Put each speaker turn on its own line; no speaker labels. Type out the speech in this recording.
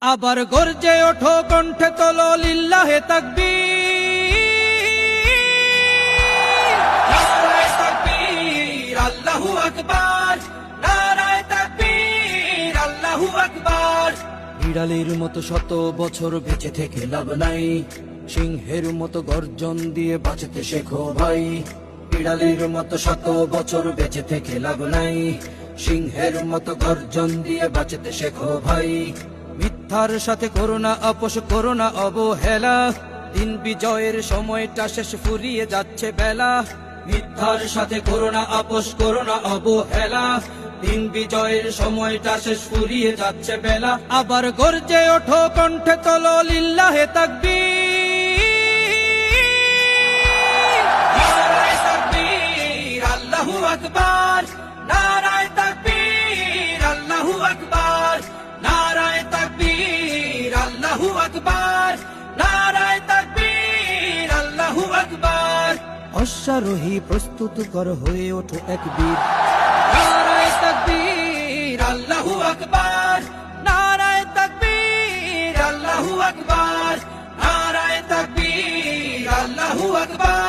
আবার গর্জে ওঠো, কণ্ঠে তোলো লিল্লাহে তাকবীর, নারায়ে তাকবীর, আল্লাহু আকবার, নারায়ে তাকবীর, আল্লাহু আকবার। বিড়ালের মতো শত বছর বেঁচে থেকে লাভ নাই, সিংহের মতো গর্জন দিয়ে বাঁচতে শেখো ভাই। বিড়ালের মতো শত বছর বেঁচে থেকে লাভ নাই, সিংহের মতো গর্জন দিয়ে বাঁচতে শেখো ভাই। মিথ্যার সাথে করোনা আপোষ, করোনা অবহেলা, দিন বিজয়ের সময়টা শেষ, ফুরিয়ে যাচ্ছে বেলা। মিথ্যার সাথে করোনা আপোষ, করোনা অবহেলা, দিন বিজয়ের সময়টা শেষ, ফুরিয়ে যাচ্ছে বেলা। আবার গর্জে ওঠো, কণ্ঠে তোলো লিল্লাহে তাকবীর, নারায়ে তাকবীর, আল্লাহু আকবার, নারায়ে তাকবীর, আল্লাহু আকবার, নারায়ে তাকবীর, আল্লাহু আকবার, নারায়ে তাকবীর, আল্লাহু আকবার। অশ্বারোহী প্রস্তুত কর, হয়ে ওঠো এক বীর, নারায়ে তাকবীর, আল্লাহু আকবার, নারায়ে তাকবীর, আল্লাহু আকবার, নারায়ে তাকবীর, আল্লাহু আকবার।